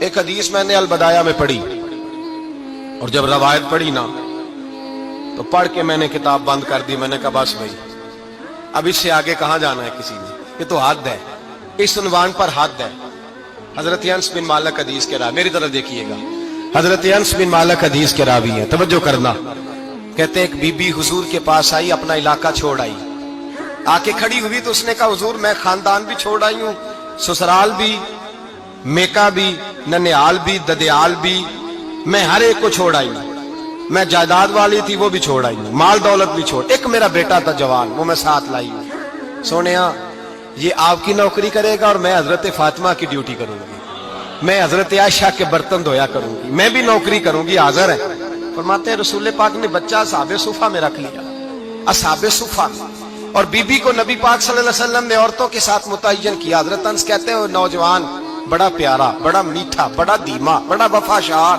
ایک حدیث میں نے البدایہ میں پڑھی، اور جب روایت پڑھی نا تو پڑھ کے میں نے کتاب بند کر دی. میں نے کہا بس بھائی اب اس سے آگے کہاں جانا ہے کسی نے، یہ تو حد ہے، اس عنوان پر حد ہے. حضرت انس بن مالک حدیث کے راوی، میری طرف دیکھیے گا، حضرت انس بن مالک حدیث کے راوی ہیں، توجہ کرنا. کہتے ہیں ایک بی بی حضور کے پاس آئی، اپنا علاقہ چھوڑ آئی، آ کے کھڑی ہوئی تو اس نے کہا حضور میں خاندان بھی چھوڑ آئی ہوں، سسرال بھی، میکا بھی، ننیال بھی، ددیال بھی، میں ہر ایک کو چھوڑ آئی ہوں. میں جائیداد والی تھی وہ بھی چھوڑ آئی ہوں، مال دولت بھی چھوڑ، ایک میرا بیٹا تھا جوان وہ میں ساتھ لائی ہوں. سونیا یہ آپ کی نوکری کرے گا اور میں حضرت فاطمہ کی ڈیوٹی کروں گی، میں حضرت عائشہ کے برتن دھویا کروں گی، میں بھی نوکری کروں گی. حاضر ہے. فرماتے ہیں رسول پاک نے بچہ اصحاب صفہ میں رکھ لیا، اصحاب صفہ میں، اور بی بی کو نبی پاک صلی اللہ علیہ وسلم نے عورتوں کے ساتھ متعین کیا. حضرت انس کہتے ہیں وہ نوجوان بڑا پیارا، بڑا میٹھا، بڑا دھیما، بڑا وفاشار،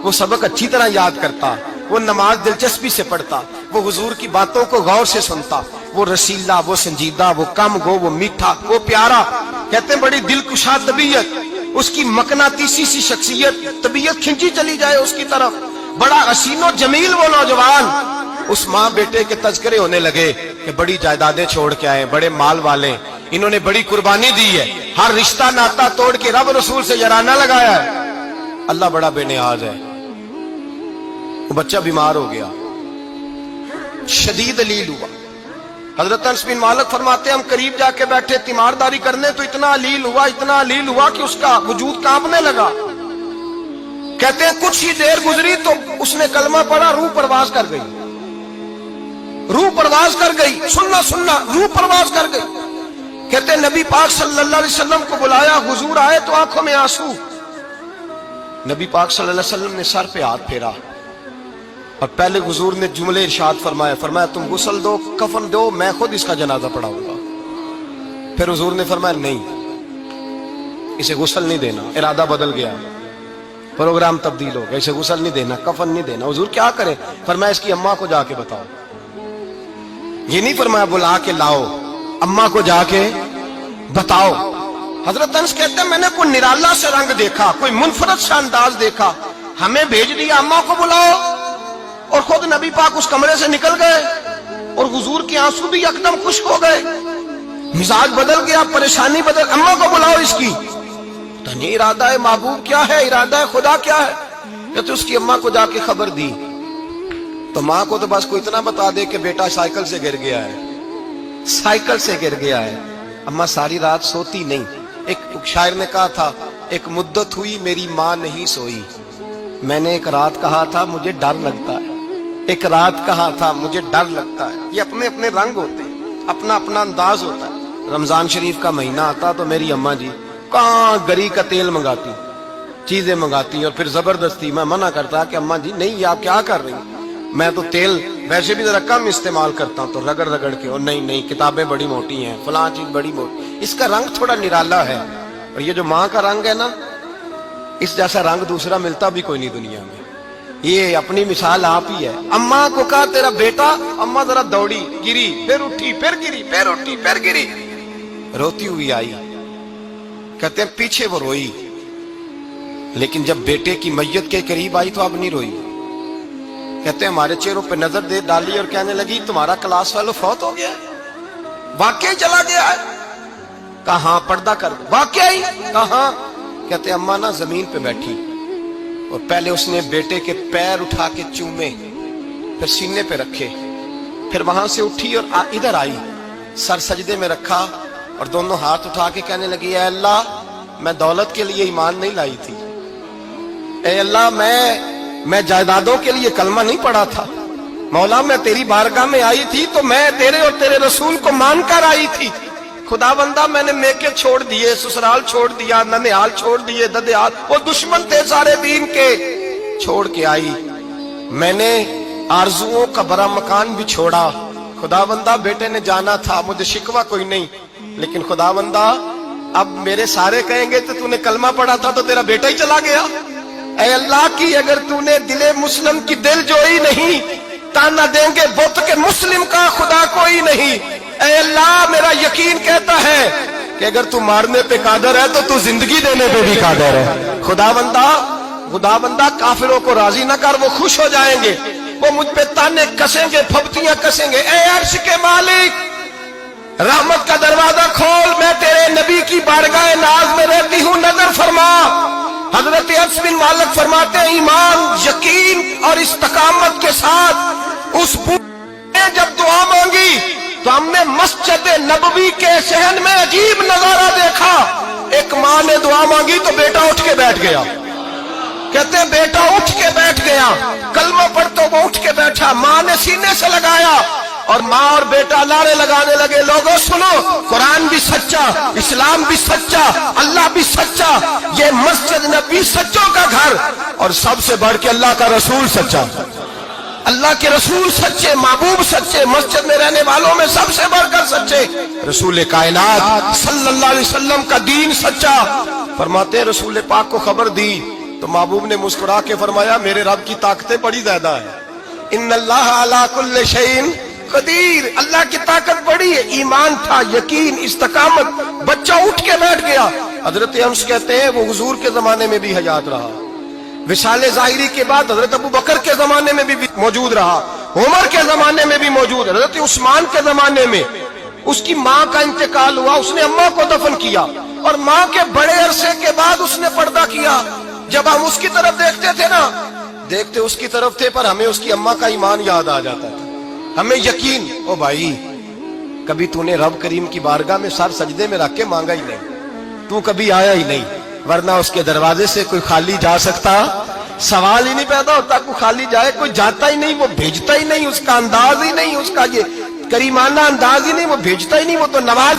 وہ سبق اچھی طرح یاد کرتا، وہ نماز دلچسپی سے پڑھتا، وہ حضور کی باتوں کو غور سے سنتا، وہ رسیلا، وہ سنجیدہ، وہ کم گو، وہ میٹھا، وہ پیارا. کہتے ہیں بڑی دلکشا طبیعت، اس کی مقناطیسی سی شخصیت، طبیعت کھنچی چلی جائے اس کی طرف، بڑا حسین و جمیل وہ نوجوان. اس ماں بیٹے کے تذکرے ہونے لگے کہ بڑی جائیدادیں چھوڑ کے آئے، بڑے مال والے، انہوں نے بڑی قربانی دی ہے، ہر رشتہ ناتا توڑ کے رب رسول سے یارانہ لگایا ہے، اللہ بڑا بے نیاز ہے. وہ بچہ بیمار ہو گیا، شدید علیل ہوا. حضرت انس بن مالک فرماتے ہیں ہم قریب جا کے بیٹھے تیمارداری کرنے تو اتنا علیل ہوا کہ اس کا وجود کانپنے لگا. کہتے ہیں کچھ ہی دیر گزری تو اس نے کلمہ پڑھا، روح پرواز کر گئی، روح پرواز کر گئی، سننا روح پرواز کر گئی. کہتے ہیں نبی پاک صلی اللہ علیہ وسلم کو بلایا، حضور آئے تو آنکھوں میں آنسو. نبی پاک صلی اللہ علیہ وسلم نے سر پہ ہاتھ پھیرا اور پہلے حضور نے جملے ارشاد فرمایا تم غسل دو، کفن دو، میں خود اس کا جنازہ پڑھاؤں گا. پھر حضور نے فرمایا نہیں، اسے غسل نہیں دینا. ارادہ بدل گیا، پروگرام تبدیل ہو گیا، اسے غسل نہیں دینا، کفن نہیں دینا. حضور کیا کرے؟ فرمایا اس کی اماں کو جا کے بتاؤ. یہ نہیں فرمایا بلا کے لاؤ، اماں کو جا کے بتاؤ. حضرت انس کہتے ہیں میں نے کوئی نرالا سے رنگ دیکھا، کوئی منفرد سا انداز دیکھا، ہمیں بھیج دیا اماں کو بلاؤ، اور خود نبی پاک اس کمرے سے نکل گئے اور حضور کے آنسو بھی یکدم خشک ہو گئے، مزاج بدل گیا، پریشانی بدل. اماں کو بلاؤ اس کی. تو نہیں ارادہ ہے محبوب کیا ہے، ارادہ ہے خدا کیا ہے؟ کہ اس کی اماں کو جا کے خبر دی. تو ماں کو تو بس کوئی اتنا بتا دے کہ بیٹا سائیکل سے گر گیا ہے، سائیکل سے گر گیا ہے. اماں ساری رات سوتی نہیں. ایک شاعر نے کہا تھا ایک مدت ہوئی میری ماں نہیں سوئی، میں نے ایک رات کہا تھا مجھے ڈر لگتا ہے، ایک رات کہا تھا مجھے ڈر لگتا ہے. یہ اپنے اپنے رنگ ہوتے ہیں، اپنا اپنا انداز ہوتا ہے. رمضان شریف کا مہینہ آتا تو میری اماں جی کہاں گری کا تیل منگاتی، چیزیں منگاتی، اور پھر زبردستی میں منع کرتا کہ اماں جی نہیں یہ آپ کیا کر رہی ہیں، میں تو تیل ویسے بھی ذرا کم استعمال کرتا ہوں، تو رگڑ رگڑ کے، اور نہیں کتابیں بڑی موٹی ہیں، فلاں چیز بڑی موٹی، اس کا رنگ تھوڑا نرالا ہے. اور یہ جو ماں کا رنگ ہے نا، اس جیسا رنگ دوسرا ملتا بھی کوئی نہیں دنیا میں. یہ اپنی مثال آپ ہی ہے. اماں کو کہا تیرا بیٹا، اماں ذرا دوڑی، گری، پھر اٹھی، پھر گری، پھر اٹھی، پھر گری، روتی ہوئی آئی. کہتے ہیں پیچھے وہ روئی، لیکن جب بیٹے کی میت کے قریب آئی تو اب نہیں روئی. کہتے ہیں ہمارے چہروں پہ نظر دے ڈالی اور کہنے لگی تمہارا کلاس فیلو فوت ہو گیا ہے، واقعی چلا گیا ہے. کہاں پردہ کر، واقعی کہاں؟ کہتے ہیں اماں نا زمین پہ بیٹھی اور پہلے اس نے بیٹے کے پیر اٹھا کے چومے، پھر سینے پہ رکھے، پھر وہاں سے اٹھی اور ادھر آئی، سر سجدے میں رکھا اور دونوں ہاتھ اٹھا کے کہنے لگی اے اللہ میں دولت کے لیے ایمان نہیں لائی تھی، اے اللہ میں جائیدادوں کے لیے کلمہ نہیں پڑھا تھا، مولا میں تیری بارگاہ میں آئی تھی تو میں تیرے اور تیرے رسول کو مان کر آئی تھی. خدا بندہ میں نے میکے چھوڑ دیے، سسرال چھوڑ دیا، ننیال چھوڑ دیے، ددیال، وہ دشمن تھے سارے دین کے، چھوڑ کے آئی. میں نے آرزوؤں کا بڑا مکان بھی چھوڑا. خدا بندہ بیٹے نے جانا تھا، مجھے شکوہ کوئی نہیں، لیکن خدا بندہ اب میرے سارے کہیں گے تو نے کلمہ پڑھا تھا تو تیرا بیٹا ہی چلا گیا. اے اللہ کی اگر نے دل مسلم کی دل جوئی نہیں، تانا دیں گے بت کے مسلم کا خدا کوئی نہیں. اے اللہ میرا یقین کہتا ہے کہ اگر تو مارنے پہ قادر ہے تو تو زندگی دینے پہ بھی قادر ہے. خدا بندہ کافروں کو راضی نہ کر، وہ خوش ہو جائیں گے، وہ مجھ پہ تانے کسیں گے، پھپتیاں کسیں گے. اے عرش کے مالک، رحمت کا دروازہ کھول، میں تیرے نبی کی بارگاہ ناز میں رہتی ہوں، نظر فرما. حضرت انس بن مالک فرماتے ہیں ایمان، یقین اور استقامت کے ساتھ اس نے جب دعا مانگی تو ہم نے مسجد نبوی کے صحن میں عجیب نظارہ دیکھا. ایک ماں نے دعا مانگی تو بیٹا اٹھ کے بیٹھ گیا. کہتے ہیں بیٹا اٹھ کے بیٹھ گیا، کلمہ پڑھ تو وہ اٹھ کے بیٹھا، ماں نے سینے سے لگایا اور ماں اور بیٹا نعرے لگانے لگے، لوگوں سنو، قرآن بھی سچا، اسلام بھی سچا، اللہ بھی سچا، یہ مسجد نبی سچوں کا گھر، اور سب سے بڑھ کے اللہ کا رسول سچا. اللہ کے رسول سچے، محبوب سچے، مسجد میں رہنے والوں میں سب سے بڑھ کر سچے، رسول کائنات صلی اللہ علیہ وسلم کا دین سچا. فرماتے ہیں رسول پاک کو خبر دی تو محبوب نے مسکرا کے فرمایا میرے رب کی طاقتیں بڑی زیادہ ہیں، ان اللہ علی کل شیء قدیر، اللہ کی طاقت بڑی ہے. ایمان تھا، یقین، استقامت، بچہ اٹھ کے بیٹھ گیا. حضرت انس کہتے ہیں وہ حضور کے زمانے میں بھی حیات رہا، وصال ظاہری کے بعد حضرت ابو بکر کے زمانے میں بھی موجود رہا، عمر کے زمانے میں بھی موجود، حضرت عثمان کے زمانے میں اس کی ماں کا انتقال ہوا، اس نے اماں کو دفن کیا اور ماں کے بڑے عرصے کے بعد اس نے پردہ کیا. جب ہم اس کی طرف دیکھتے تھے نا، دیکھتے اس کی طرف تھے پر ہمیں اس کی اماں کا ایمان یاد آ جاتا تھا، ہمیں یقین. او بھائی، کبھی تو نے رب کریم کی بارگاہ میں سر سجدے میں رکھ کے مانگا ہی نہیں، تو کبھی آیا ہی نہیں، ورنہ اس کے دروازے سے کوئی خالی جا سکتا؟ سوال ہی نہیں پیدا ہوتا کوئی خالی جائے. کوئی جاتا ہی نہیں، وہ بھیجتا ہی نہیں، اس کا انداز ہی نہیں، اس کا یہ کریمانہ انداز ہی نہیں، وہ بھیجتا ہی نہیں، وہ تو نواز